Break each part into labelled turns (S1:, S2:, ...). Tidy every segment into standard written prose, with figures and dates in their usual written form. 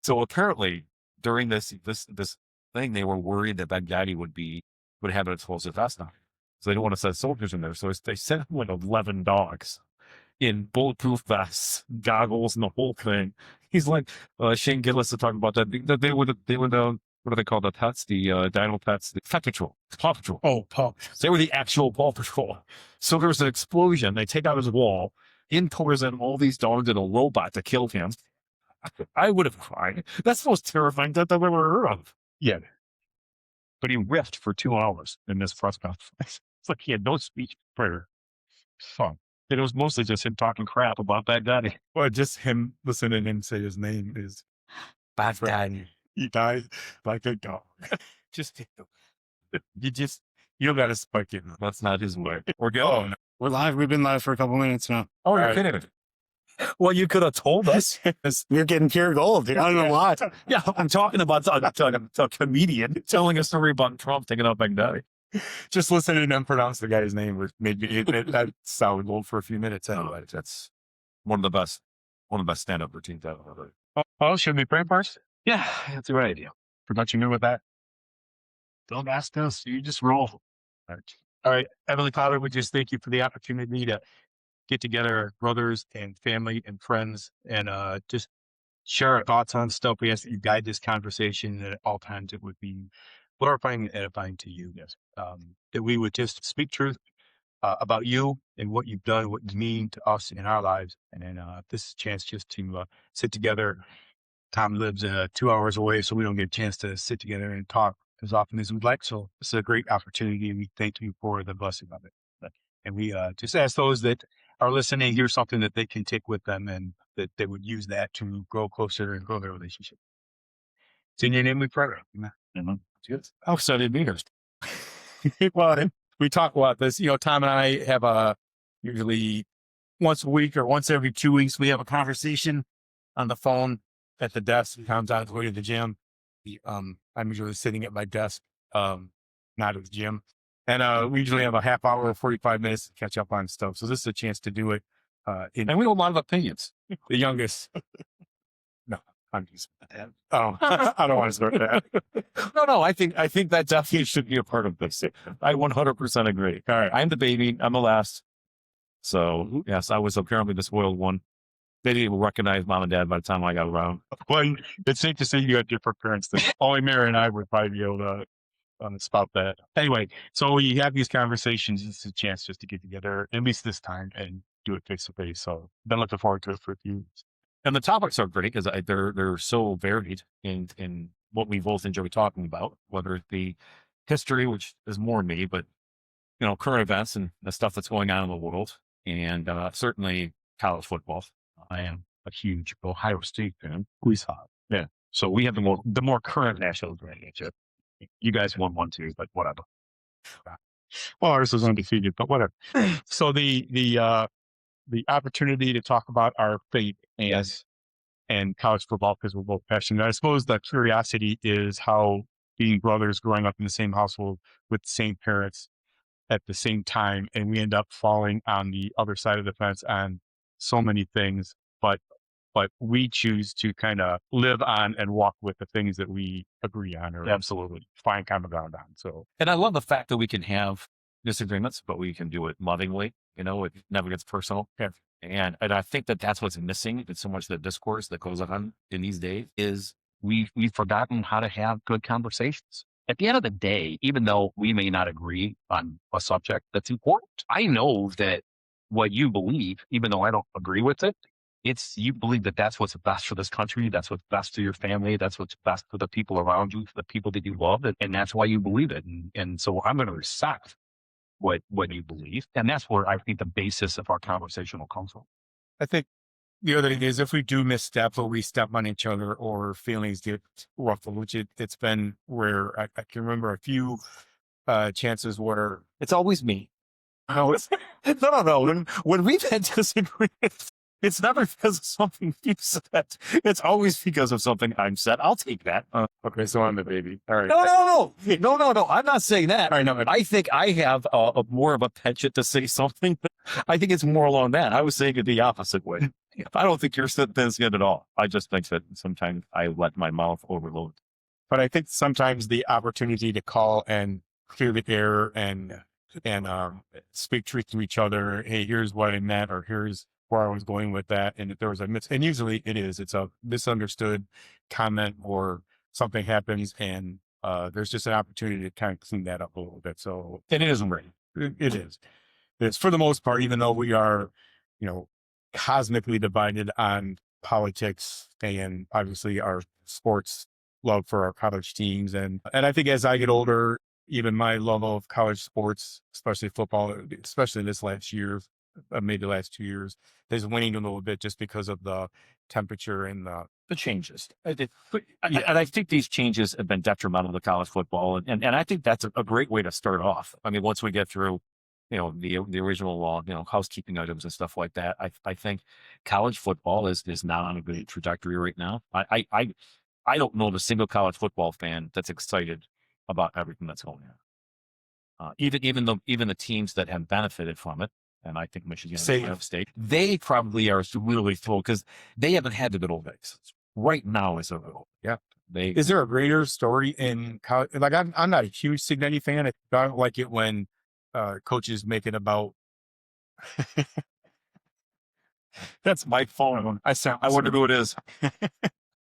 S1: So apparently during this thing, they were worried that Baghdadi would have an explosive vest on. So they don't want to send soldiers in there. So they sent like 11 dogs in bulletproof vests, goggles, and the whole thing. He's like, Shane Gillis to talk about that. They would, what do they call the pets? The dino pets, the Pet Patrol, Paw Patrol.
S2: Oh, Paw.
S1: They were the actual Paw Patrol. So there was an explosion. They take out his wall. In pours in all these dogs and a robot to kill him. I would have cried. That's the most terrifying death I've ever heard of.
S2: Yeah. But he riffed for 2 hours in this press conference. It's like he had no speech prayer. Fun. It was mostly just him talking crap about Baghdadi.
S3: Well, just him listening and say his name is
S1: Baghdadi.
S3: he died like a dog. You don't got to spike it.
S1: That's not his way. We're going.
S4: We're live. We've been live for a couple minutes now.
S1: Oh, you're kidding. Well, you could have told us.
S4: You're getting pure gold here. I don't know what.
S1: Yeah, I'm talking about a comedian telling a story about Trump taking out Baghdadi.
S3: Just listening to him pronounce the guy's name was maybe that sounded gold for a few minutes. Anyway,
S1: That's one of the best stand-up routines I've ever heard.
S2: Oh, should we pray first?
S1: Yeah, that's a great idea.
S2: Production good with that? Don't ask us. You just roll. All right. Heavenly Father, we just thank you for the opportunity to get together, brothers and family and friends, and just share our thoughts on stuff. We ask that you guide this conversation, and at all times it would be glorifying and edifying to you. Yes. That we would just speak truth about you and what you've done, what you mean to us in our lives. And then this is a chance just to sit together. Tom lives 2 hours away, so we don't get a chance to sit together and talk as often as we'd like. So it's a great opportunity, and we thank you for the blessing of it. And we just ask those that are listening, hear something that they can take with them, and that they would use that to grow closer and grow their relationship. It's in your name we pray. Amen.
S1: How excited to be here.
S3: well, we talk about this. Tom and I have usually once a week or once every 2 weeks, we have a conversation on the phone at the desk. Tom's on his way to the gym. I'm usually sitting at my desk, not at the gym. And we usually have a half hour or 45 minutes to catch up on stuff. So this is a chance to do it.
S1: And we have a lot of opinions.
S3: The youngest. No, I'm just. Oh, I don't want to start that.
S1: No. I think that definitely should be a part of this. I 100% agree.
S3: All right.
S1: I'm the baby. I'm the last. So yes, I was apparently the spoiled one. They didn't even recognize mom and dad by the time I got around.
S2: Well, it's safe to say you had different parents than only Mary and I would probably be able to spout that. Anyway, so we have these conversations. It's a chance just to get together, at least this time, and do it face to face. So been looking forward to it for a few years.
S1: And the topics are great because they're so varied in what we both enjoy talking about, whether it be history, which is more me, but current events and the stuff that's going on in the world, and certainly college football.
S2: I am a huge Ohio State fan. Who's hot? Yeah. So we have the more current national championship. You guys won one too, but whatever. Well, ours was undefeated, but whatever. So the opportunity to talk about our faith and college football, because we're both passionate. I suppose the curiosity is how being brothers growing up in the same household with the same parents at the same time, and we end up falling on the other side of the fence on so many things, but we choose to kind of live on and walk with the things that we agree on or absolutely find common ground on. So,
S1: and I love the fact that we can have disagreements, but we can do it lovingly. It never gets personal.
S3: Yeah.
S1: And I think that's what's missing in so much of the discourse that goes on in these days is we've forgotten how to have good conversations. At the end of the day, even though we may not agree on a subject that's important, I know that what you believe, even though I don't agree with it, you believe that that's what's best for this country. That's what's best for your family. That's what's best for the people around you, for the people that you love. And that's why you believe it. And so I'm going to respect what you believe. And that's where I think the basis of our conversation will come from.
S3: I think the other thing is if we do misstep or we step on each other or feelings get ruffled, which it's been where I can remember a few chances where
S1: It's always me.
S3: no,
S1: No. When we've had disagreements, it's never because of something you said. It's always because of something I'm said. I'll take that.
S3: okay, so I'm the baby. All right.
S1: No. I'm not saying that.
S3: All right, no,
S1: I think I have more of a penchant to say something. I think it's more along that. I was saying it the opposite way. I don't think you're thin skinned at all. I just think that sometimes I let my mouth overload.
S3: But I think sometimes the opportunity to call and clear the air and speak truth to each other. Hey, here's what I meant, or here's where I was going with that. And if there was and usually it's a misunderstood comment or something happens, and there's just an opportunity to kind of clean that up a little bit. So
S1: And it isn't right.
S3: it is. It's for the most part, even though we are, cosmically divided on politics and obviously our sports love for our college teams. And I think as I get older, even my love of college sports, especially football, especially this last year, maybe the last 2 years, has waned a little bit just because of the temperature and
S1: The changes. And I think these changes have been detrimental to college football. And I think that's a great way to start off. I mean, once we get through, the original law, housekeeping items and stuff like that, I think college football is not on a good trajectory right now. I don't know of a single college football fan that's excited about everything that's going on. Even the teams that have benefited from it, and I think Michigan and Ohio State, they probably are really full because they haven't had the good old days. Right now is a little,
S3: is there a greater story in college? Like I'm not a huge Cignetti fan. I don't like it when coaches make it about.
S1: That's my phone. I wonder who it is.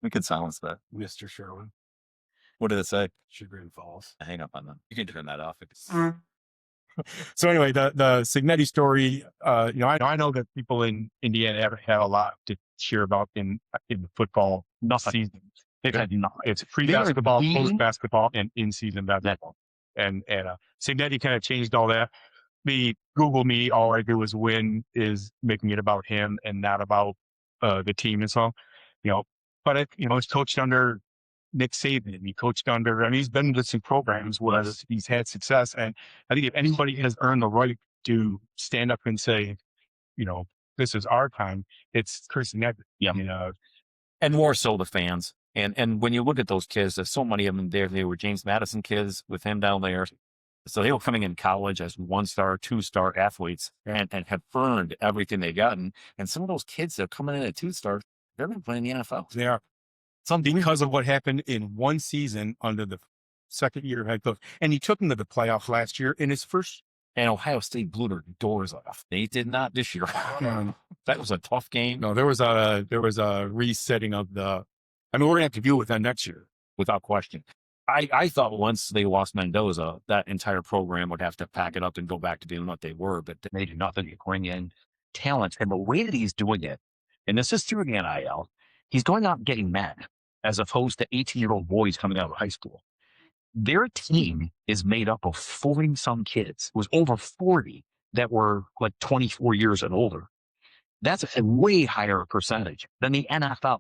S1: We can silence that.
S3: Mr. Sherwin.
S1: What did it say?
S3: Chagrin Falls.
S1: Hang up on them. You can turn that off.
S3: So anyway, the Cignetti story, I know that people in Indiana haven't had a lot to cheer about in the football season. It's pre-basketball, post-basketball, and in-season basketball. And Cignetti kind of changed all that. Google me, all I do is win, is making it about him and not about the team and so, but he's coached under Nick Saban. He coached under, he's been to some programs where he's had success. And I think if anybody has earned the right to stand up and say, this is our time, it's Chris Cignetti.
S1: Yeah. And more so the fans. And when you look at those kids, there's so many of them there. They were James Madison kids with him down there. So they were coming in college as 1-star, 2-star athletes and have earned everything they've gotten. And some of those kids that are coming in at 2-star, they're going to play in the NFL.
S3: They are. Because of what happened in one season under the second year head coach. And he took them to the playoffs last year in his first.
S1: And Ohio State blew their doors off. They did not this year. That was a tough game.
S3: No, there was a resetting of we're going to have to deal with that next year.
S1: Without question. I thought once they lost Mendoza, that entire program would have to pack it up and go back to being what they were, but they did nothing to bring in talent. And the way that he's doing it, and this is through the NIL, he's going out and getting men as opposed to 18-year-old boys coming out of high school. Their team is made up of 40-some kids. It was over 40 that were like 24 years and older. That's a way higher percentage than the NFL.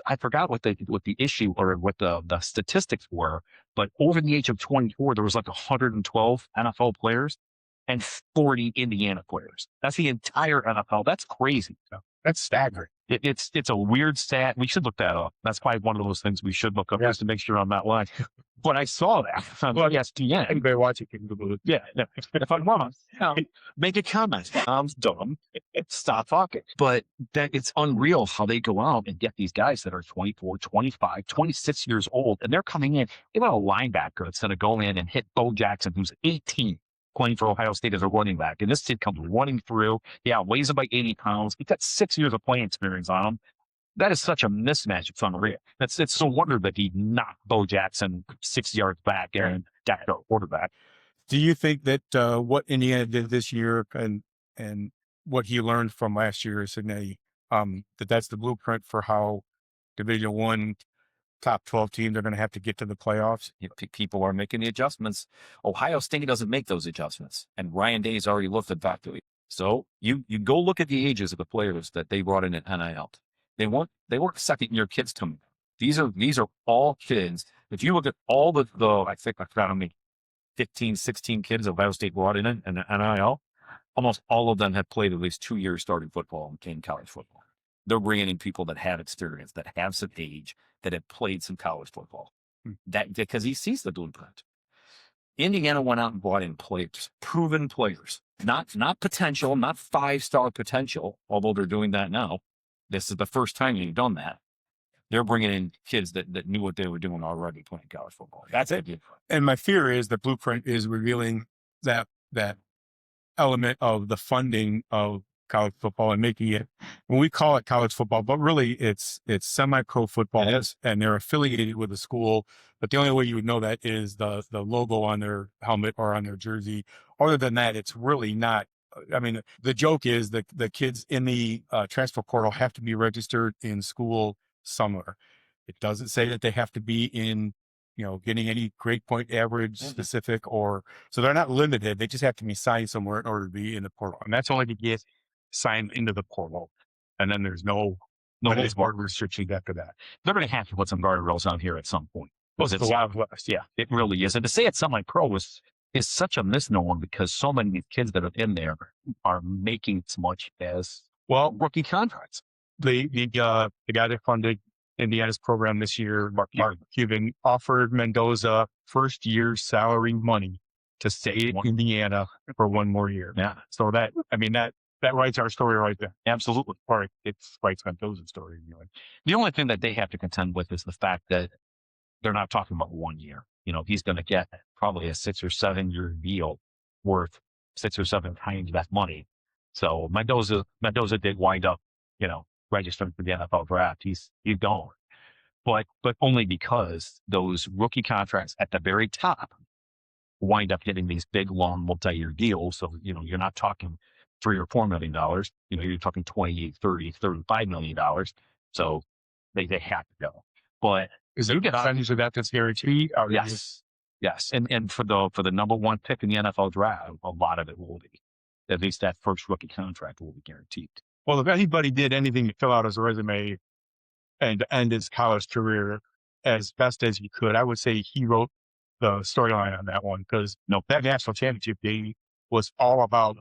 S1: I forgot what the issue or what the statistics were, but over the age of 24, there was like 112 NFL players and 40 Indiana players. That's the entire NFL. That's crazy.
S3: That's staggering.
S1: It's a weird stat. We should look that up. That's probably one of those things we should look up just to make sure I'm not lying. But I saw that on ESPN.
S3: Anybody watching can Google it.
S1: Yeah. If I'm wrong, make a comment. I'm dumb. Stop talking. But it's unreal how they go out and get these guys that are 24, 25, 26 years old, and they're coming in. They want a linebacker that's going to go in and hit Bo Jackson, who's 18, playing for Ohio State as a running back. And this kid comes running through. Yeah, weighs about 80 pounds. He's got 6 years of playing experience on him. That is such a mismatch. It's unreal. It's no wonder that he knocked Bo Jackson 6 yards back and got our quarterback.
S3: Do you think that what Indiana did this year and what he learned from last year, Cignetti, that's the blueprint for how Division I top 12 teams are going to have to get to the playoffs?
S1: People are making the adjustments. Ohio State doesn't make those adjustments, and Ryan Day's already looked at that. So you go look at the ages of the players that they brought in at NIL. They weren't second-year kids coming. These are all kids. If you look at all the I think I forgot how many 15, 16 kids Ohio State brought in NIL, almost all of them have played at least 2 years starting football in college football. They're bringing in people that have experience, that have some age, that have played some college football. That because he sees the blueprint. Indiana went out and brought in players, proven players, not potential, not 5-star potential, although they're doing that now. This is the first time you've done that. They're bringing in kids that knew what they were doing already playing college football.
S3: That's it. And my fear is the Blueprint is revealing that element of the funding of college football and making it, when we call it college football, but really it's semi-pro football, and they're affiliated with a school. But the only way you would know that is the logo on their helmet or on their jersey. Other than that, it's really not. I mean, the joke is the kids in the transfer portal have to be registered in school somewhere. It doesn't say that they have to be in, getting any grade point average specific, or so they're not limited. They just have to be signed somewhere in order to be in the portal. And that's only to get signed into the portal. And then there's no more restrictions after that.
S1: They're going to have to put some guardrails out here at some point. Because it's a lot of West. Yeah, it really is. And to say it's semi-pro is such a misnomer, because so many of these kids that are in there are making as much as rookie contracts.
S2: The guy that funded Indiana's program this year, Mark Cuban, offered Mendoza first year salary money to stay in Indiana for one more year.
S1: Yeah.
S2: So that writes our story right there.
S1: Absolutely.
S2: Or it writes Mendoza's story anyway.
S1: The only thing that they have to contend with is the fact that they're not talking about 1 year. He's going to get probably a 6 or 7 year deal worth 6 or 7 times that money. So Mendoza did wind up, registering for the NFL draft. He's gone, but only because those rookie contracts at the very top wind up getting these big, long, multi-year deals. So, you're not talking $3 or $4 million, you're talking 20, 30, $35 million. So they have to go. But
S2: is there a percentage of that's guaranteed?
S1: Yes. Yes. And for the number one pick in the NFL draft, a lot of it will be. At least that first rookie contract will be guaranteed.
S2: Well, if anybody did anything to fill out his resume and end his college career as best as he could, I would say he wrote the storyline on that one, because that national championship game was all about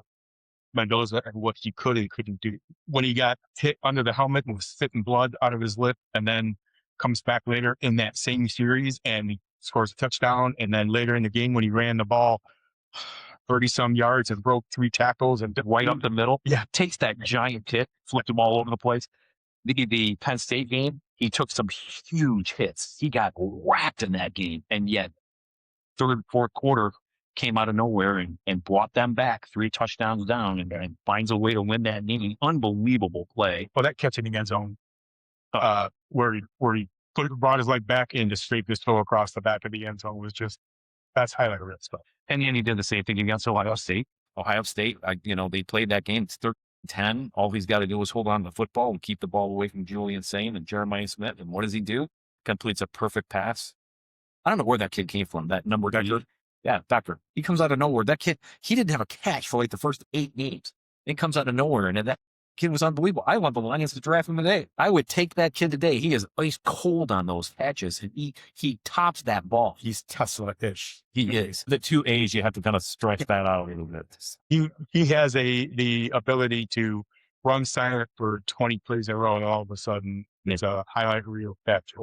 S2: Mendoza and what he could and couldn't do. When he got hit under the helmet and was spitting blood out of his lip, and then comes back later in that same series and he scores a touchdown, and then later in the game when he ran the ball 30 some yards and broke 3 tackles and
S1: right up the middle.
S2: Yeah.
S1: Takes that giant hit, flipped them all over the place. The Penn State game, he took some huge hits. He got whacked in that game. And yet third, fourth quarter came out of nowhere and brought them back 3 touchdowns down and finds a way to win that game. Unbelievable play.
S2: Well, that catch in the end zone, where he brought his leg back in to scrape his toe across the back of the end zone was just, that's highlight reel stuff.
S1: And then he did the same thing against Ohio State. They played that game. It's 13-10. All he's got to do is hold on to the football and keep the ball away from Julian Sain and Jeremiah Smith. And what does he do? Completes a perfect pass. I don't know where that kid came from. That number Doctor. Yeah, Doctor. He comes out of nowhere. That kid, he didn't have a catch for like the first 8 games. It comes out of nowhere, and that kid was unbelievable. I want the Lions to draft him today. I would take that kid today. He is ice cold on those catches, and he tops that ball.
S3: He's Tesla-ish.
S1: He is. The 2 A's, you have to kind of stretch that out a little bit.
S2: He has the ability to run silent for 20 plays in a row, and all of a sudden it's a highlight reel catch,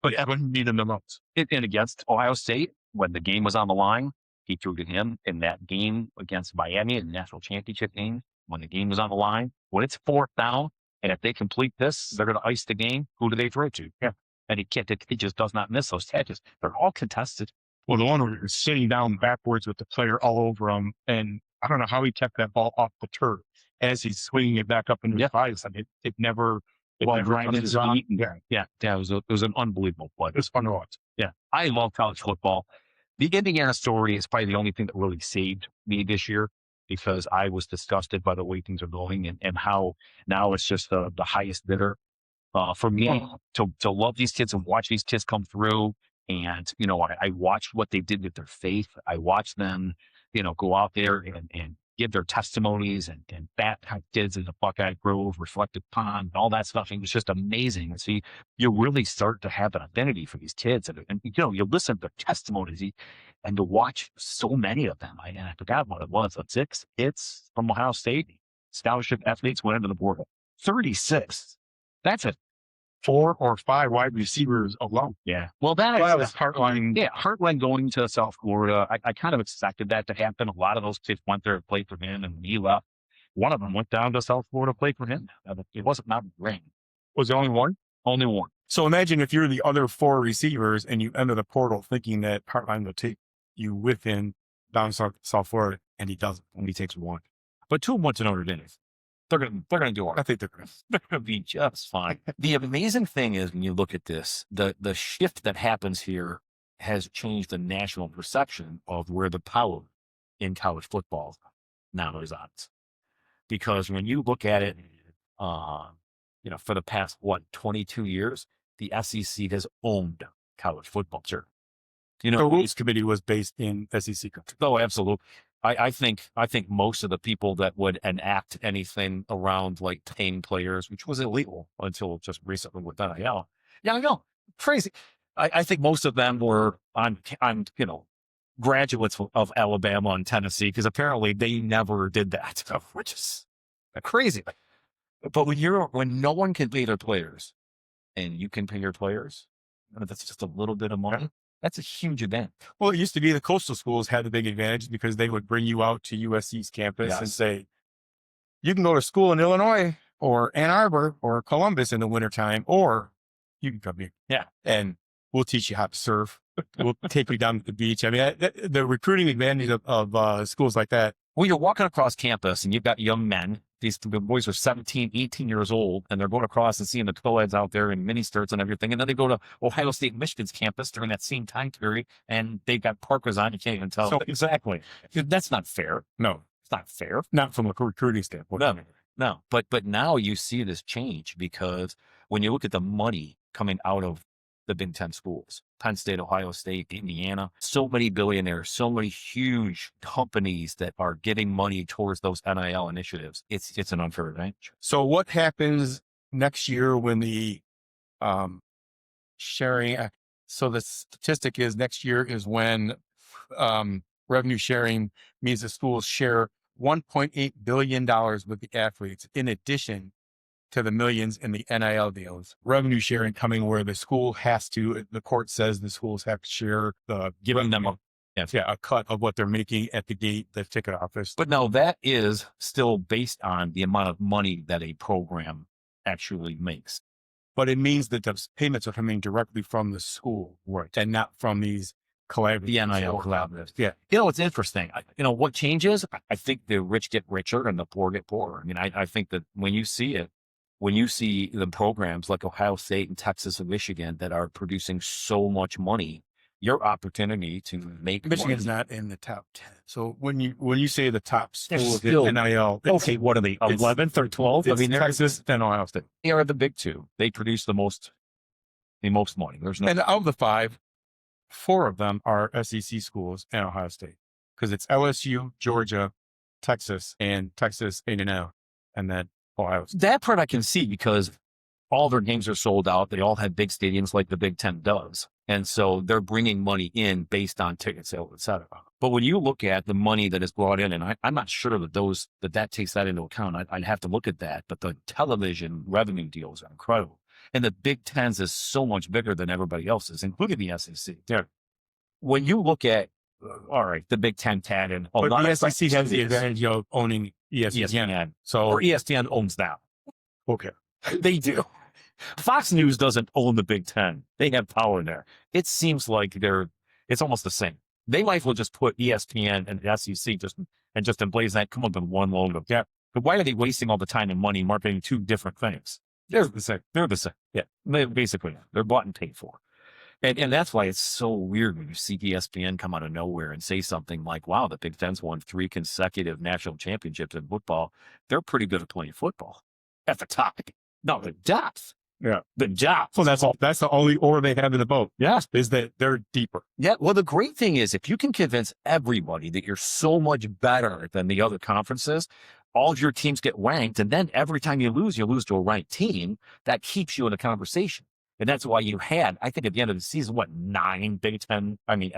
S2: but when you need him the most.
S1: And against Ohio State, when the game was on the line, he threw to him in that game against Miami in the national championship game. When the game was on the line, when it's 4th down, and if they complete this, they're going to ice the game. Who do they throw to?
S2: Yeah.
S1: And he just does not miss those catches. They're all contested.
S2: Well, the one where you're sitting down backwards with the player all over him, and I don't know how he kept that ball off the turf as he's swinging it back up into his eyes. I mean, it never
S1: his feet. Yeah. It was an unbelievable play.
S2: It was fun to watch.
S1: Yeah. I love college football. The Indiana story is probably the only thing that really saved me this year, because I was disgusted by the way things are going and how now it's just the highest bidder. For me to love these kids and watch these kids come through. And, I watched what they did with their faith. I watched them, go out there and give their testimonies and baptize kids in the Buckeye Grove, Reflective Pond, and all that stuff. It was just amazing. And see, you really start to have an affinity for these kids. And you listen to their testimonies and to watch so many of them. I forgot what it was. 6 hits from Ohio State. Scholarship athletes went into the portal. 36. That's
S2: 4 or 5 wide receivers alone.
S1: Yeah. Well, that
S2: Well,
S1: is
S2: that's Heartline.
S1: yeah. Heartland going to South Florida. I kind of expected that to happen. A lot of those kids went there to play for him, and he left. One of them went down to South Florida to play for him. It wasn't not rain.
S2: Was the only one?
S1: Only one.
S3: So imagine if you're the other 4 receivers and you enter the portal thinking that Heartline will take you with him down South Florida, and he doesn't. And he takes 1.
S1: But 2 went to Notre Dame. They're gonna do all
S3: I
S1: right.
S3: think they're going to.
S1: They're gonna be just fine. The amazing thing is when you look at this, the shift that happens here has changed the national perception of where the power in college football now resides. Because when you look at it, for the past 22 years, the SEC has owned college football. Sure.
S3: The rules committee was based in SEC country.
S1: Oh, absolutely. I think most of the people that would enact anything around like paying players, which was illegal until just recently with NIL. Yeah, I know. Crazy. I think most of them were on graduates of Alabama and Tennessee, because apparently they never did that, which is crazy. But when no one can pay their players and you can pay your players, that's just a little bit of money. That's a huge event.
S3: Well, it used to be the coastal schools had the big advantage because they would bring you out to USC's campus and say, you can go to school in Illinois or Ann Arbor or Columbus in the wintertime, or you can come here.
S1: Yeah.
S3: And we'll teach you how to surf. We'll take you down to the beach. I mean, the recruiting advantage of schools like that.
S1: Well, you're walking across campus and you've got young men. These boys are 17, 18 years old, and they're going across and seeing the co-eds out there in mini skirts and everything. And then they go to Ohio State and Michigan's campus during that same time period, and they've got parkas on. You can't even tell.
S3: So,
S1: exactly. That's not fair.
S3: No,
S1: it's not fair.
S3: Not from a recruiting standpoint.
S1: No. But now you see this change, because when you look at the money coming out of the Big Ten schools, Penn State, Ohio State, Indiana, so many billionaires, so many huge companies that are giving money towards those NIL initiatives. It's an unfair advantage.
S3: So what happens next year when the sharing? So the statistic is next year is when revenue sharing means the schools share $1.8 billion with the athletes, in addition to the millions in the NIL deals. Revenue sharing coming where the school has to, the court says the schools have to share
S1: Giving them
S3: a cut of what they're making at the gate, the ticket office.
S1: But no, that is still based on the amount of money that a program actually makes.
S3: But it means that the payments are coming directly from the school,
S1: Right.
S3: and not from these collaboratives.
S1: The NIL collaboratives.
S3: Yeah.
S1: It's interesting. What changes? I think the rich get richer and the poor get poorer. I mean, I think that when you see the programs like Ohio State and Texas and Michigan that are producing so much money, your opportunity to make
S3: Michigan's
S1: money.
S3: not in the top 10. So when you say the top
S1: They're
S3: school
S1: still-
S3: of NIL,
S1: Okay, what are they, 11th or 12th? I mean,
S3: Texas and Ohio State.
S1: they are the big two. They produce the most money. There's no.
S3: And of the 5, 4 of them are SEC schools and Ohio State, because it's LSU, Georgia, Texas, and Texas A&M, and then Ohio State.
S1: That part I can see, because all their games are sold out. They all have big stadiums like the Big Ten does. And so they're bringing money in based on ticket sales, et cetera. But when you look at the money that is brought in, and I'm not sure that takes that into account. I'd have to look at that. But the television revenue deals are incredible. And the Big Ten's is so much bigger than everybody else's, including the SEC. When you look at, all right, the Big Ten TAD and
S3: But the SEC has the advantage of owning ESPN.
S1: ESPN.
S3: So
S1: Or ESPN owns that.
S3: okay.
S1: They do. Fox News doesn't own the Big Ten. They have power there. It seems like it's almost the same. They might as well just put ESPN and the SEC just emblazon that, come up with one logo. Yeah. But why are they wasting all the time and money marketing 2 different things? They're the same. Yeah. Basically, they're bought and paid for. And that's why it's so weird when you see ESPN come out of nowhere and say something like, wow, the Big Ten's won 3 consecutive national championships in football. They're pretty good at playing football at the top. No, the depth.
S3: Yeah.
S1: The depth.
S3: So that's the only oar they have in the boat.
S1: Yeah.
S3: Is that they're deeper.
S1: Yeah. Well, the great thing is if you can convince everybody that you're so much better than the other conferences, all of your teams get ranked. And then every time you lose to a ranked team, that keeps you in a conversation. And that's why you had, I think at the end of the season, 9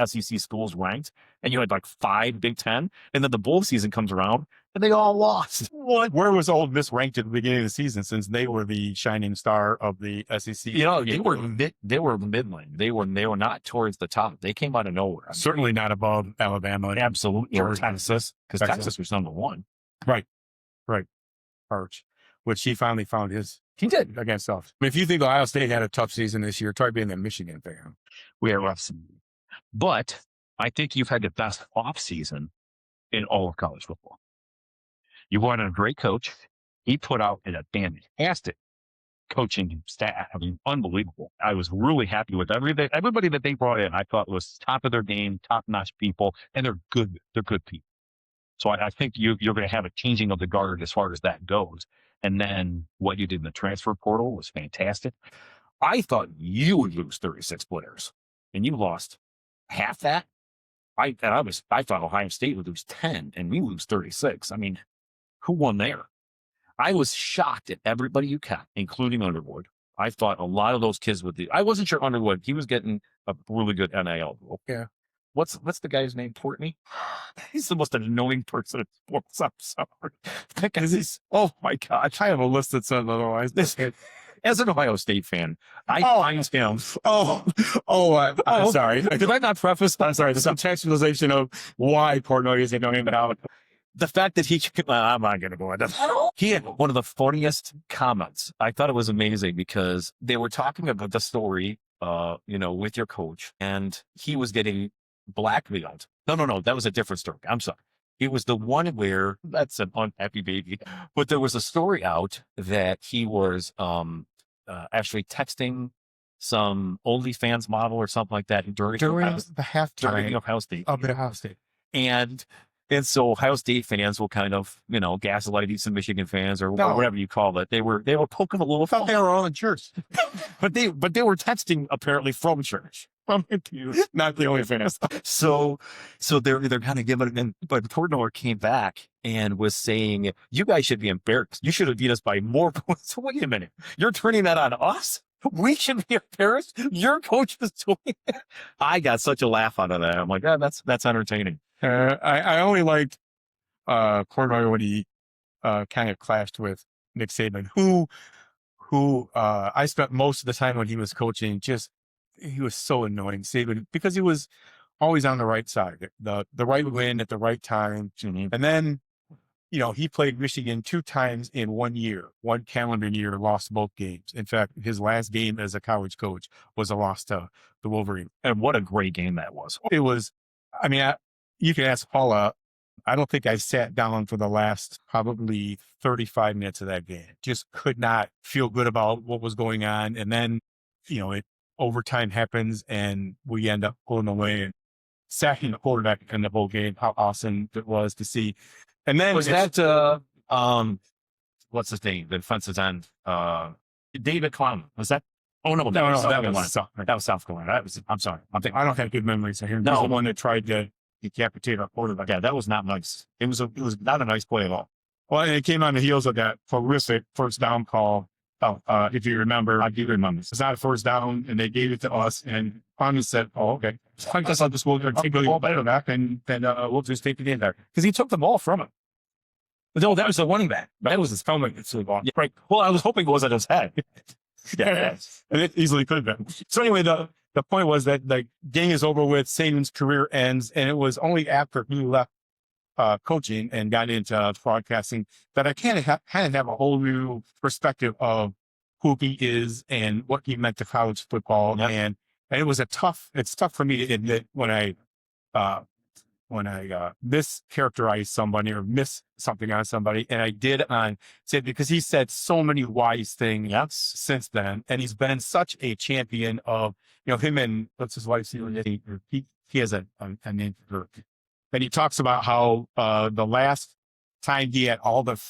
S1: SEC schools ranked, and you had like 5 Big Ten. And then the bowl season comes around and they all lost.
S3: What? Where was Ole Miss ranked at the beginning of the season, since they were the shining star of the SEC?
S1: You know, they were midland. They were not towards the top. They came out of nowhere. I mean,
S3: Certainly not above Alabama.
S1: absolutely. Or
S3: Georgia.
S1: Texas, because Texas was number one.
S3: Right. Arch, which he finally found his
S1: He did.
S3: against us. I mean, if you think Ohio State had a tough season this year, try being a Michigan fan.
S1: We are rough. But I think you've had the best off season in all of college football. You brought in a great coach. He put out a fantastic coaching staff. I mean, unbelievable. I was really happy with everybody that they brought in. I thought was top of their game, top notch people, and they're good. They're good people. So I think you're going to have a changing of the guard as far as that goes. And then what you did in the transfer portal was fantastic. I thought you would lose 36 players, and you lost half that. I thought Ohio State would lose 10, and we lose 36. I mean, who won there? I was shocked at everybody you kept, including Underwood. I thought a lot of those kids would do. I wasn't sure Underwood. He was getting a really good NIL deal.
S3: Yeah.
S1: What's the guy's name? Courtney? He's the most annoying person in sports. I'm sorry. That guy's, oh my gosh.
S3: I have a list that says otherwise.
S1: As an Ohio State fan, I find him.
S3: I'm sorry. Did I not preface? I'm sorry. The contextualization of why Portnoy is going about.
S1: The fact that I'm not going to go into that. He had one of the funniest comments. I thought it was amazing because they were talking about the story, with your coach, and he was getting blackmailed. No, that was a different story. I'm sorry. It was the one where that's an unhappy baby, but there was a story out that he was actually texting some OnlyFans model or something like that during
S3: the halftime
S1: during Ohio State.
S3: Of Ohio State.
S1: And so Ohio State fans will kind of, gaslight these Michigan fans or whatever you call it. They were poking a little.
S3: I thought they were all in church,
S1: but they were texting apparently from church.
S3: Not the only fans.
S1: So they're kind of giving it. But Portnoy came back and was saying, "You guys should be embarrassed. You should have beat us by more points." Wait a minute, you're turning that on us? We should be embarrassed. Your coach is doing it. I got such a laugh out of that. I'm like, that's entertaining.
S3: I only liked Portnoy when he kind of clashed with Nick Saban, who I spent most of the time when he was coaching. He was so annoying, Saban, because he was always on the right side, the right win at the right time.
S1: Mm-hmm.
S3: And then, he played Michigan 2 times in 1 year, 1 calendar year, lost both games. In fact, his last game as a college coach was a loss to the Wolverines.
S1: And what a great game that was.
S3: It was, you can ask Paula. I don't think I sat down for the last probably 35 minutes of that game. Just could not feel good about what was going on. And then, overtime happens and we end up pulling away and sacking the quarterback in the whole game. How awesome it was to see. And then
S1: was that what's his name? The defensive end, David Clown. Was that? Oh no, that was South Carolina. I'm sorry.
S3: I don't have good memories of him.
S1: No,
S3: he's the one that tried to decapitate our quarterback.
S1: Yeah, that was not nice. It was not a nice play at all.
S3: Well, and it came on the heels of that horrific first down call. If you remember, I do remember. It's not a first down, and they gave it to us, and Congress said, "Oh, okay. I guess I'll just take the ball back, and then we'll just take it in there," because he took the ball from him.
S1: No, that was the running back. That was his helmet. Yeah, right. Well, I was hoping it was at his head.
S3: Yeah, and it easily could have been. So anyway, the point was that the game is over with. Saban's career ends, and it was only after he left coaching and got into broadcasting that I kind of have a whole new perspective of who he is and what he meant to college football.
S1: Yep.
S3: And it was it's tough for me to admit when I mischaracterize somebody or miss something on somebody. And I did on Sid because he said so many wise things since then. And he's been such a champion of, him and what's his wife's name? He has a name for her. And he talks about how the last time he had all the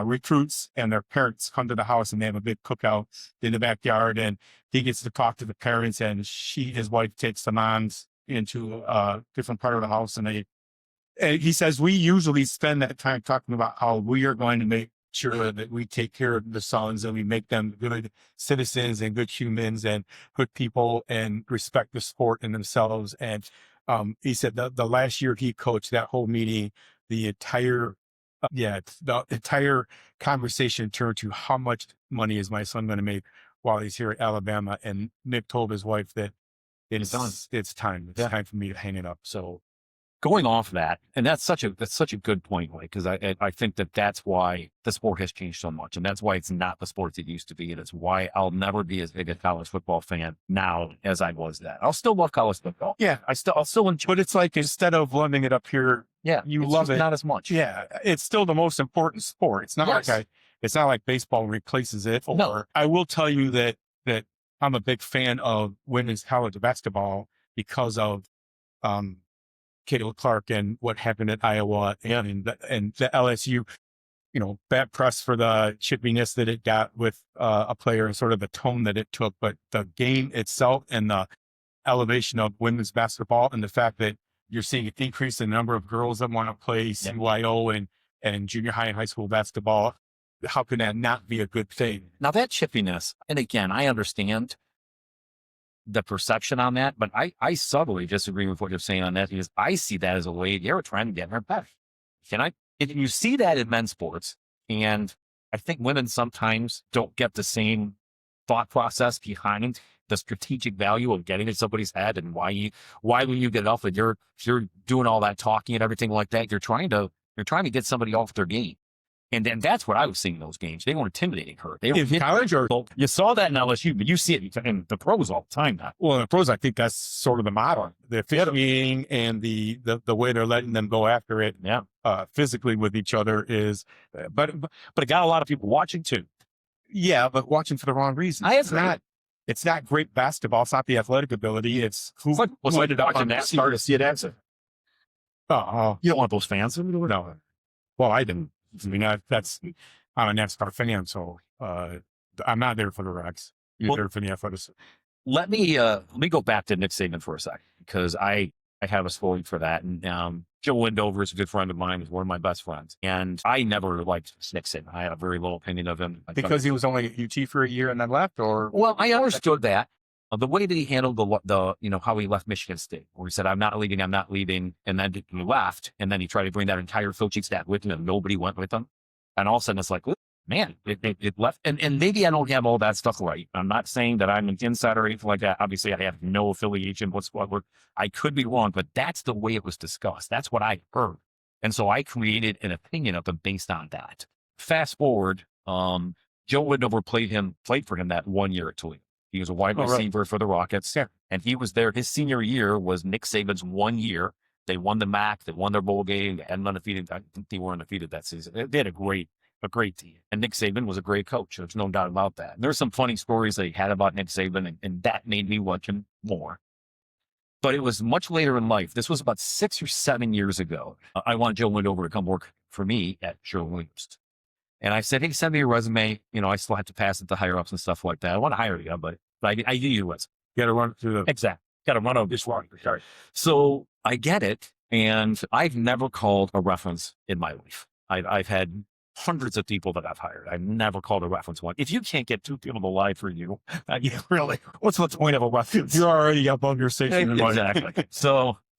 S3: recruits and their parents come to the house and they have a big cookout in the backyard, and he gets to talk to the parents, and his wife takes the moms into a different part of the house, and he says we usually spend that time talking about how we are going to make sure that we take care of the sons and we make them good citizens and good humans and good people and respect the sport and themselves. And he said the last year he coached that whole meeting, the entire The entire conversation turned to how much money is my son going to make while he's here at Alabama. And Nick told his wife that it's time. It's time for me to hang it up.
S1: So going off that, and that's such a good point, like, because I think that's why the sport has changed so much, and that's why it's not the sport it used to be, and it's why I'll never be as big a college football fan now as I was then. I'll still love college football.
S3: Yeah, I'll still enjoy. But it's like, instead of loving it up here, you love it
S1: not as much.
S3: Yeah, it's still the most important sport. It's not it's not like baseball replaces it.
S1: No.
S3: I will tell you that I'm a big fan of women's college basketball because of Caitlin Clark and what happened at Iowa and the LSU, bad press for the chippiness that it got with a player and sort of the tone that it took. But the game itself and the elevation of women's basketball and the fact that you're seeing an increase in the number of girls that want to play CYO and junior high and high school basketball, how can that not be a good thing?
S1: Now that chippiness, and again, I understand the perception on that, but I subtly disagree with what you're saying on that, because I see that as a way they're trying to get her better. If you see that in men's sports, and I think women sometimes don't get the same thought process behind the strategic value of getting in somebody's head, and why when you get off and you're doing all that talking and everything like that, you're trying to get somebody off their game. And then that's what I was seeing in those games. They were intimidating her. They were
S3: in college, or
S1: you saw that in LSU, but you see it in the pros all the time now.
S3: Well, in the pros, I think that's sort of the model. The officiating and the way they're letting them go after it, physically with each other is, but
S1: it got a lot of people watching too.
S3: Yeah, but watching for the wrong reason. It's not great basketball. It's not the athletic ability. It's who ended up on that
S1: start to see it answer.
S3: Oh,
S1: you don't want those fans?
S3: No. Well, I didn't. I mean, I'm a NASCAR fan, so I'm not there for the wrecks. You're there for the athletics.
S1: Let me go back to Nick Saban for a second, because I have a story for that. And Joe Wendover is a good friend of mine. He's one of my best friends, and I never liked Nick Saban. I had a very low opinion of him
S3: because he was only at UT for a year and then left. Or
S1: well, I understood that. The way that he handled the how he left Michigan State, where he said, I'm not leaving, and then he left, and then he tried to bring that entire coaching staff with him, and nobody went with him. And all of a sudden it's like, man, it left. And maybe I don't have all that stuff right. I'm not saying that I'm an insider or anything like that. Obviously, I have no affiliation whatsoever. I could be wrong, but that's the way it was discussed. That's what I heard. And so I created an opinion of him based on that. Fast forward, Joe Wendover played for him that 1 year at Toledo. He was a wide receiver for the Rockets. Yeah. And he was there. His senior year was Nick Saban's 1 year. They won the MAC. They won their bowl game. They hadn't undefeated. I think they were undefeated that season. They had a great team. And Nick Saban was a great coach. There's no doubt about that. And there's some funny stories they had about Nick Saban, and that made me watch him more. But it was much later in life. This was about 6 or 7 years ago. I wanted Joe Wendover to come work for me at Sherwin-Williams. And I said, hey, send me your resume. I still have to pass it to higher ups and stuff like that. I want to hire you, but I knew you was.
S3: You got to run through the...
S1: Exactly. Got to run over this one. So I get it. And I've never called a reference in my life. I've had hundreds of people that I've hired. I've never called a reference one. If you can't get 2 people to lie for you, really, what's the point of a reference?
S3: You're already up on your station.
S1: Exactly.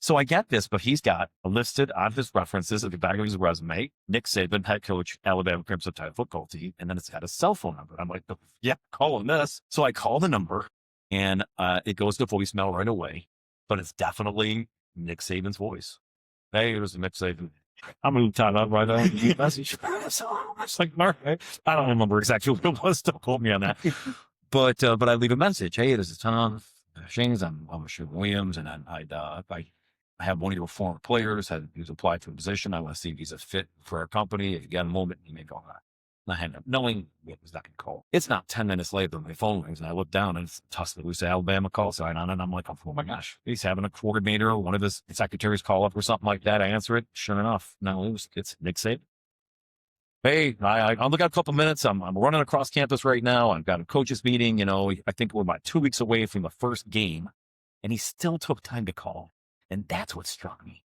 S1: So I get this, but he's got listed on his references at the back of his resume, Nick Saban, head coach, Alabama Crimson Tide football team. And then it's got a cell phone number. I'm like, yeah, call him this. So I call the number, and it goes to voicemail right away, but it's definitely Nick Saban's voice. Hey, it was Nick Saban. I'm going to type up right on the message. It's like, Mark, I don't remember exactly what it was. Don't quote me on that. But I leave a message. Hey, this is Tom Shanes. I'm Sherwin-Williams, and I have one of your former players who's applied for a position. I want to see if he's a fit for our company. If you got a moment, you may call that. And I hang up, knowing it was not going to call. It's not 10 minutes later, my phone rings, and I look down, and it's Tuscaloosa, Alabama call sign on it. And I'm like, oh my gosh, he's having a coordinator, one of his secretaries call up or something like that. I answer it. Sure enough, no, it's Nick Saban. Hey, I only got a couple minutes. I'm running across campus right now. I've got a coaches meeting. I think we're about 2 weeks away from the first game, and he still took time to call. And that's what struck me,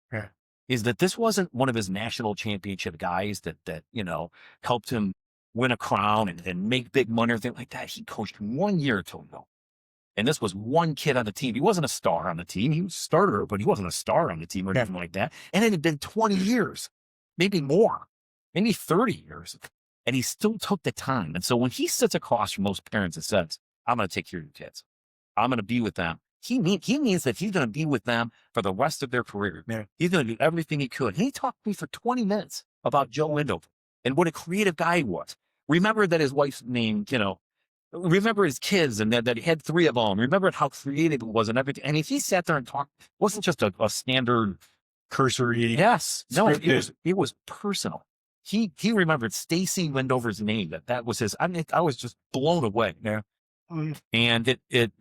S1: is that this wasn't one of his national championship guys that helped him win a crown and make big money or anything like that. He coached 1 year at Toledo. And this was one kid on the team. He wasn't a star on the team. He was a starter, but he wasn't a star on the team or anything like that. And it had been 20 years, maybe more. maybe 30 years. And he still took the time. And so when he sits across from most parents and says, I'm going to take care of your kids, I'm going to be with them, he means that he's going to be with them for the rest of their career.
S3: Yeah.
S1: He's going to do everything he could. And he talked to me for 20 minutes about Joe Wendover and what a creative guy he was. Remember that his wife's name, remember his kids and that he had 3 of them. Remember how creative it was and everything. And if he sat there and talked, it wasn't just a standard
S3: Cursory.
S1: yes. No,
S3: Scripted.
S1: it was personal. He remembered Stacy Wendover's name. That was his. I mean, I was just blown away.
S3: Yeah.
S1: And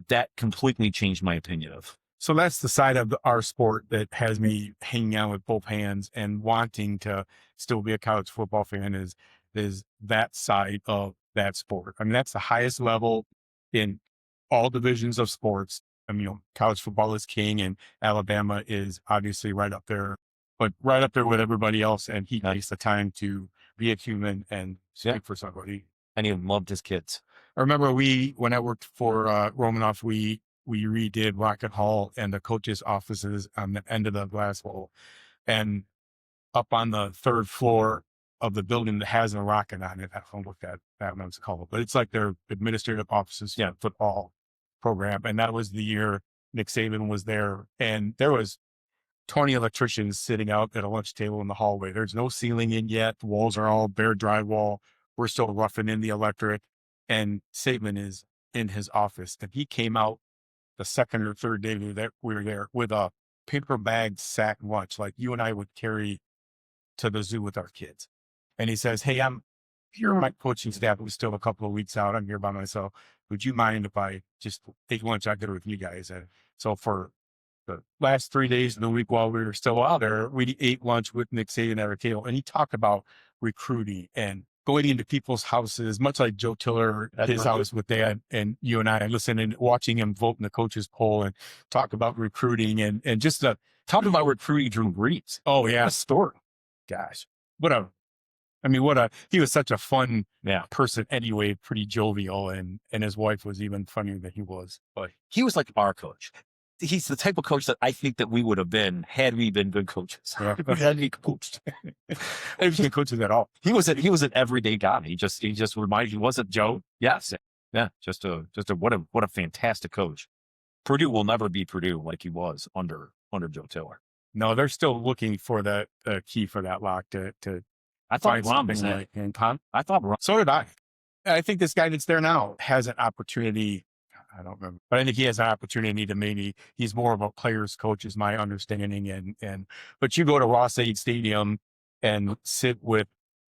S1: that completely changed my opinion of.
S3: So that's the side of our sport that has me hanging out with both hands and wanting to still be a college football fan is that side of that sport. I mean, that's the highest level in all divisions of sports. I mean, college football is king and Alabama is obviously right up there, but right up there with everybody else. And he takes the time to be a human and speak for somebody.
S1: And he loved his kids.
S3: I remember when I worked for Romanoff, we redid Rocket Hall and the coaches' offices on the end of the glass wall. And up on the 3rd floor of the building that has a rocket on it, I don't know what that one's called, but it's like their administrative offices, football program. And that was the year Nick Saban was there. And there was 20 electricians sitting out at a lunch table in the hallway. There's no ceiling in yet. The walls are all bare drywall. We're still roughing in the electric. And Saban is in his office. And he came out the 2nd or 3rd day that we were there with a paper bag sack lunch like you and I would carry to the zoo with our kids. And he says, hey, I'm here. My coaching staff was still a couple of weeks out. I'm here by myself. Would you mind if I just take lunch out there with you guys? And so for the last 3 days of the week while we were still out there, we ate lunch with Nick Saban at our table. And he talked about recruiting and going into people's houses, much like Joe Tiller at his house with Dad and you and I, listening and watching him vote in the coaches poll and talk about recruiting and just
S1: Talking about recruiting Drew Brees.
S3: oh yeah,
S1: What a story.
S3: gosh, he was such a fun person anyway, pretty jovial, and his wife was even funnier than he was. But
S1: He was like our coach. He's the type of coach that I think that we would have been had we been good coaches.
S3: had he coached, he was coaching at all.
S1: He was an everyday guy. He just reminded. He wasn't Joe. Yes, yeah. Just a what a fantastic coach. Purdue will never be Purdue like he was under Joe Tiller.
S3: No, they're still looking for the key for that lock to
S1: I thought
S3: find
S1: Ron was
S3: something
S1: that.
S3: like Tom.
S1: I thought Ron.
S3: So did I. I think this guy that's there now has an opportunity. I don't remember, but I think he has an opportunity to maybe he's more of a player's coach is my understanding. But you go to Ross-Ade Stadium and sit with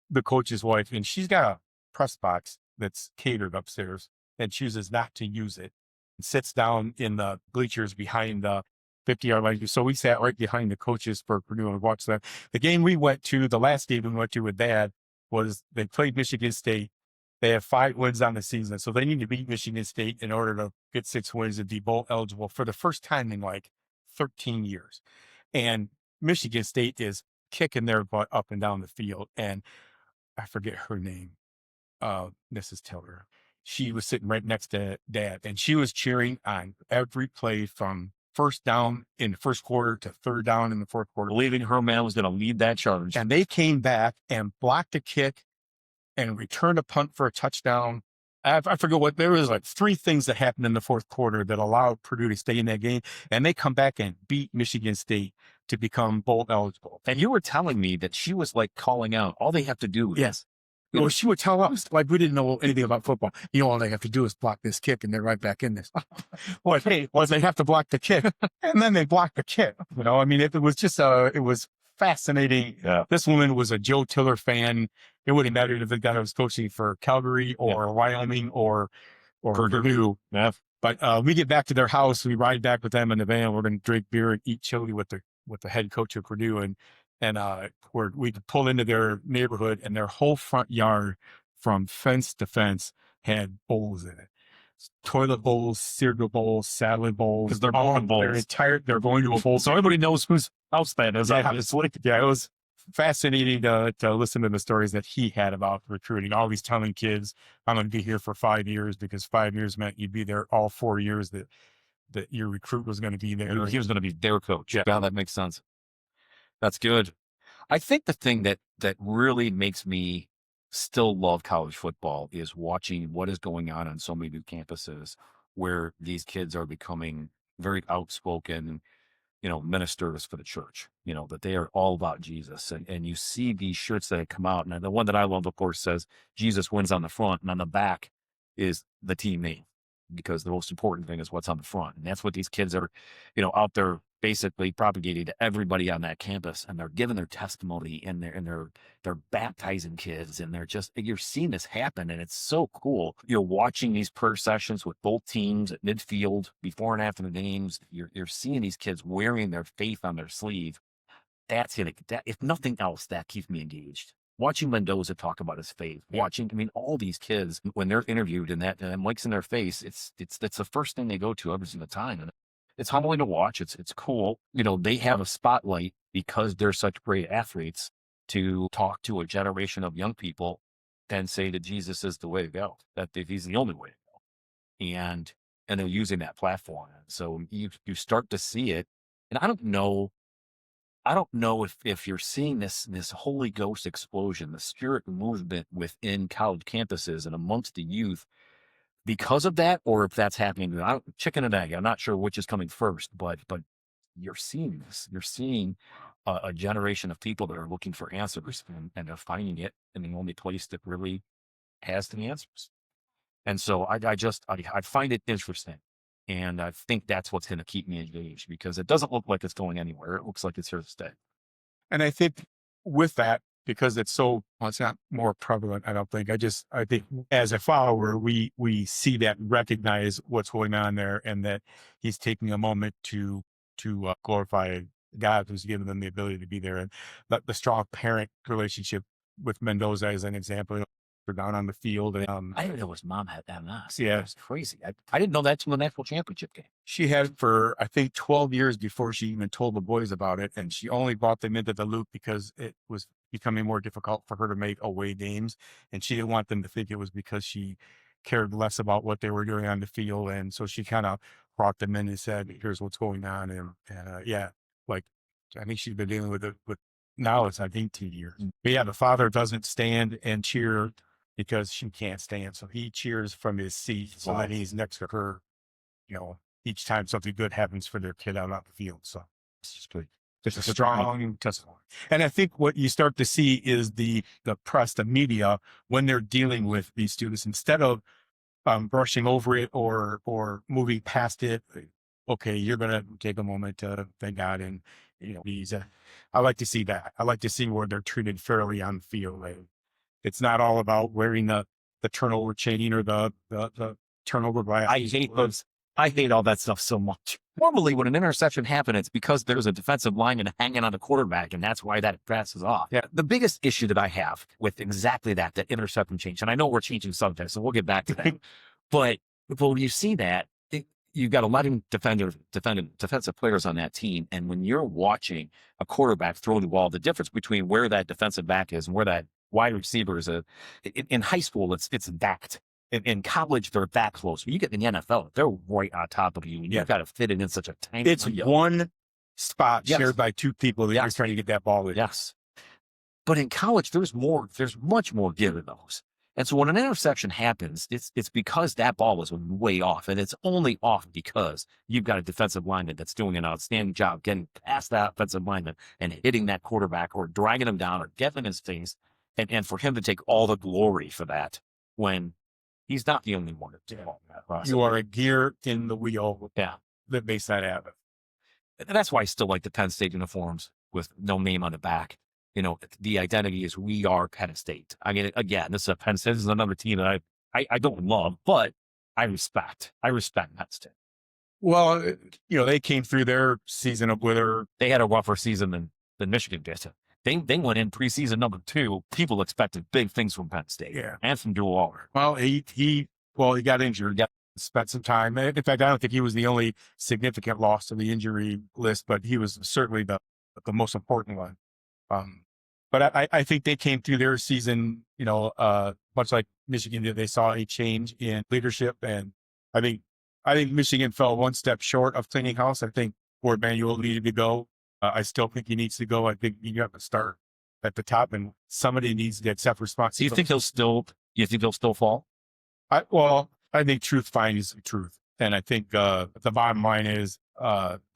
S3: the coach's wife and she's got a press box that's catered upstairs and chooses not to use it and sits down in the bleachers behind the 50-yard line. So we sat right behind the coaches for Purdue and watched that. The game we went to, the last game we went to with Dad was they played Michigan State. They have 5 wins on the season. So they need to beat Michigan State in order to get 6 wins and be bowl eligible for the first time in like 13 years. And Michigan State is kicking their butt up and down the field. And I forget her name, Mrs. Tiller. She was sitting right next to Dad and she was cheering on every play from first down in the first quarter to 3rd down in the 4th quarter.
S1: Believing her man was going to lead that charge.
S3: And they came back and blocked a kick and returned a punt for a touchdown. I forget what, there was like 3 things that happened in the 4th quarter that allowed Purdue to stay in that game. And they come back and beat Michigan State to become bowl eligible.
S1: And you were telling me that she was like calling out, all they have to do is.
S3: Yes. Well, she would tell us, like, we didn't know anything about football. All they have to do is block this kick and they're right back in this. Well, hey, they have to block the kick and then they block the kick. I mean, it was just, it was fascinating.
S1: Yeah.
S3: This woman was a Joe Tiller fan. It wouldn't matter if the guy was coaching for Calgary or Wyoming or Purdue.
S1: Yeah.
S3: But we get back to their house. We ride back with them in the van. We're going to drink beer and eat chili with the head coach of Purdue. And we pull into their neighborhood and their whole front yard from fence to fence had bowls in it. Toilet bowls, cereal bowls, salad bowls.
S1: Because they're going bowls.
S3: They're going to a bowl.
S1: So everybody knows whose house that is.
S3: Yeah, it was fascinating to listen to the stories that he had about recruiting. Always telling kids, I'm going to be here for 5 years because 5 years meant you'd be there all 4 years that your recruit was going to be there.
S1: He was going to be their coach.
S3: Yeah.
S1: Yeah, that makes sense. That's good. I think the thing that really makes me still love college football is watching what is going on so many new campuses where these kids are becoming very outspoken, ministers for the church, that they are all about Jesus. And you see these shirts that come out. And the one that I love, of course, says Jesus wins on the front, and on the back is the team name, because the most important thing is what's on the front. And that's what these kids are, out there basically propagating to everybody on that campus. And they're giving their testimony, and they're baptizing kids, and you're seeing this happen. And it's so cool. You're watching these prayer sessions with both teams at midfield before and after the games. You're seeing these kids wearing their faith on their sleeve. If nothing else, that keeps me engaged. Watching Mendoza talk about his faith, all these kids, when they're interviewed and that mic's in their face, that's the first thing they go to every single time. And it's humbling to watch. It's cool. They have a spotlight because they're such great athletes to talk to a generation of young people and say that Jesus is the way to go, that he's the only way to go. And they're using that platform. So you start to see it. And I don't know if you're seeing this Holy Ghost explosion, the spirit movement within college campuses and amongst the youth because of that, or if that's happening. Chicken and egg. I'm not sure which is coming first, but you're seeing this. You're seeing a generation of people that are looking for answers, and they're finding it in the only place that really has the answers. And so I find it interesting. And I think that's what's going to keep me engaged, because it doesn't look like it's going anywhere. It looks like it's here to stay.
S3: And I think with that, because it's not more prevalent, I don't think. I think as a follower, we see that, recognize what's going on there, and that he's taking a moment to glorify God who's given them the ability to be there. And the strong parent relationship with Mendoza as an example, we're down on the field. And,
S1: I didn't know his mom had MS.
S3: Yeah.
S1: It's crazy. I didn't know that till the national championship game.
S3: She had it for, I think, 12 years before she even told the boys about it. And she only brought them into the loop because it was becoming more difficult for her to make away games. And she didn't want them to think it was because she cared less about what they were doing on the field. And so she kind of brought them in and said, here's what's going on. And I think she's been dealing with it, now it's like 18 years. But yeah, the father doesn't stand and cheer because she can't stand. So he cheers from his seat so that he's next to her, each time something good happens for their kid out on the field. So it's just good. It's a strong testimony. And I think what you start to see is the press, the media, when they're dealing with these students, instead of brushing over it or moving past it, okay, you're going to take a moment to thank God. And, I like to see that. I like to see where they're treated fairly on the field. It's not all about wearing the turnover chain or the turnover glass.
S1: I hate those. I hate all that stuff so much. Normally, when an interception happens, it's because there's a defensive lineman hanging on the quarterback, and that's why that passes off. Yeah. The biggest issue that I have with exactly that interception change, and I know we're changing subjects, so we'll get back to that. But when you see that, you've got 11 defensive players on that team, and when you're watching a quarterback throw the ball, the difference between where that defensive back is and where that wide receiver is, in high school, it's that. In college, they're that close. When you get in the NFL, they're right on top of you. And you've got to fit it in such a tiny.
S3: It's one spot shared by two people that you're
S1: Yes.
S3: trying to get that ball in.
S1: Yes. But in college, there's much more give in those. And so when an interception happens, it's because that ball was way off. And it's only off because you've got a defensive lineman that's doing an outstanding job getting past that offensive lineman and hitting that quarterback or dragging him down or getting in his face. And for him to take all the glory for that when he's not the only one to do all that process.
S3: You are a gear in the wheel
S1: Yeah.
S3: that makes that happen.
S1: And that's why I still like the Penn State uniforms with no name on the back. The identity is we are Penn State. I mean, again, this is a Penn State. This is another team that I don't love, but I respect. I respect Penn State.
S3: Well, they came through their season of whether
S1: They had a rougher season than Michigan did. They went in preseason number 2. People expected big things from Penn State.
S3: Yeah.
S1: And from Dual Waller.
S3: Well, he got injured.
S1: Yep.
S3: Spent some time. In fact, I don't think he was the only significant loss on the injury list, but he was certainly the most important one. But I think they came through their season, much like Michigan did. They saw a change in leadership, and I think Michigan fell one step short of cleaning house. I think Ford Manuel needed to go. I still think he needs to go. I think you have to start at the top, and somebody needs to accept
S1: Do you
S3: responsibility.
S1: think he'll still fall?
S3: I think truth finds the truth. And I think the bottom line is,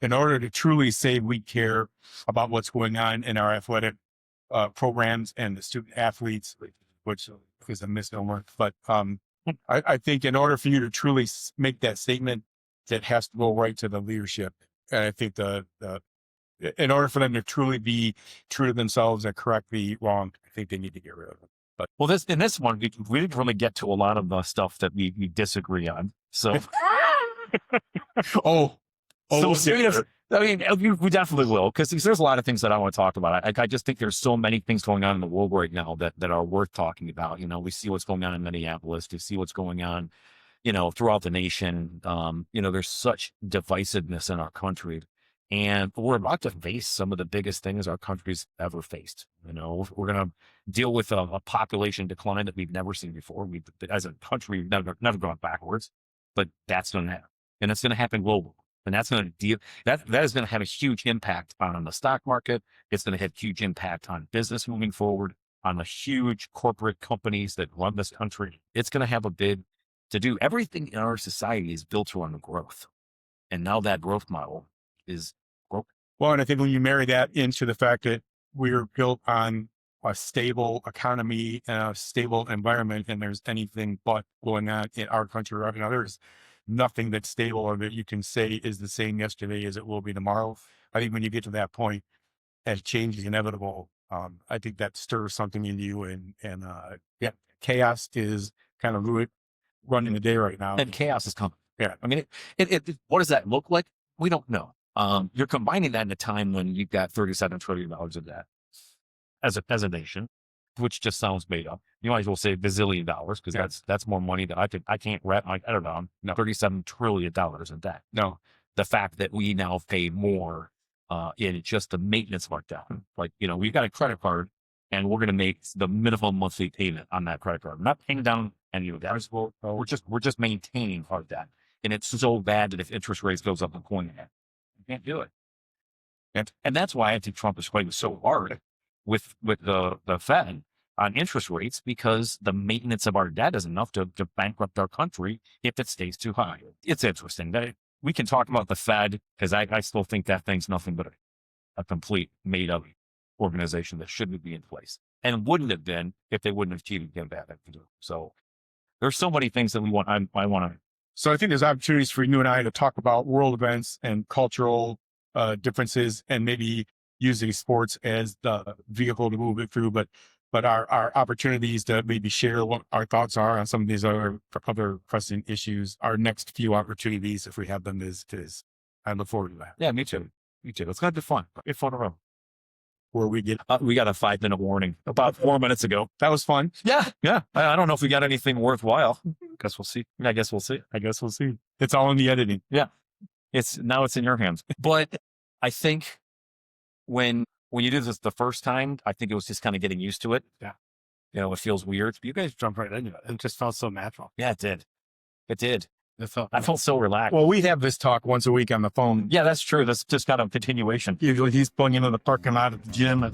S3: in order to truly say we care about what's going on in our athletic programs and the student athletes, which is a misnomer, but I think in order for you to truly make that statement, that has to go right to the leadership. And I think in order for them to truly be true to themselves and correct the wrong, I think they need to get rid of it. But
S1: Well, in this one, we didn't really get to a lot of the stuff that we disagree on. So,
S3: so
S1: I mean, we definitely will, because there's a lot of things that I want to talk about. I just think there's so many things going on in the world right now that are worth talking about. You know, we see what's going on in Minneapolis. We see what's going on, you know, throughout the nation. You know, there's such divisiveness in our country. And we're about to face some of the biggest things our country's ever faced. You know, we're going to deal with a population decline that we've never seen before. As a country, we've never gone backwards, but that's going to happen. And it's going to happen globally. And that's going to that is going to have a huge impact on the stock market. It's going to have huge impact on business moving forward, on the huge corporate companies that run this country. It's going to have a big to do. Everything in our society is built around growth. And now that growth model is broken.
S3: Well, and I think when you marry that into the fact that we're built on a stable economy and a stable environment, and there's anything but going on in our country or in others, nothing that's stable or that you can say is the same yesterday as it will be tomorrow. I think when you get to that point, as change is inevitable, I think that stirs something in you, and chaos is kind of running the day right now.
S1: And chaos is coming.
S3: Yeah.
S1: I mean, what does that look like? We don't know. You're combining that in a time when you've got $37 trillion of debt as a nation, which just sounds made up. You might as well say $bazillion, because that's more money that I can't wrap my head around. No, $37 trillion in debt.
S3: No,
S1: the fact that we now pay more in just the maintenance of our debt. Like, you know, we've got a credit card, and we're going to make the minimum monthly payment on that credit card. We're not paying down any of that. We're just maintaining our debt. And it's so bad that if interest rates goes up, a coin, you can't do it. And that's why I think Trump is fighting so hard with the Fed on interest rates, because the maintenance of our debt is enough to bankrupt our country if it stays too high. It's interesting that we can talk about the Fed, because I still think that thing's nothing but a complete made up organization that shouldn't be in place, and wouldn't have been if they wouldn't have cheated him back. So there's so many things that I want to.
S3: So I think there's opportunities for you and I to talk about world events and cultural differences, and maybe using sports as the vehicle to move it through. But our opportunities to maybe share what our thoughts are on some of these other pressing issues, our next few opportunities, if we have them, is I look forward to that.
S1: Yeah, me too. It's going to be fun. It's fun around.
S3: Where we get,
S1: we got a 5-minute warning about 4 minutes ago.
S3: that was fun.
S1: Yeah. I don't know if we got anything worthwhile. Guess we'll see. I guess we'll see.
S3: It's all in the editing.
S1: Yeah. It's in your hands. But I think when you do this the first time, I think it was just kind of getting used to it.
S4: Yeah.
S1: You know, it feels weird. You guys
S4: Jump right into it. It just felt so natural.
S1: Yeah, it did. It did.
S4: It
S1: I felt so relaxed.
S3: Well, we have this talk once a week on the phone.
S1: Yeah, that's true. That's just kind of a continuation.
S3: Usually he's pulling into the parking lot at the gym.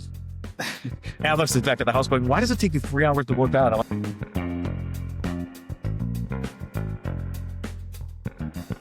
S1: Alex is back at the house going, why does it take you 3 hours to work out? I'm like,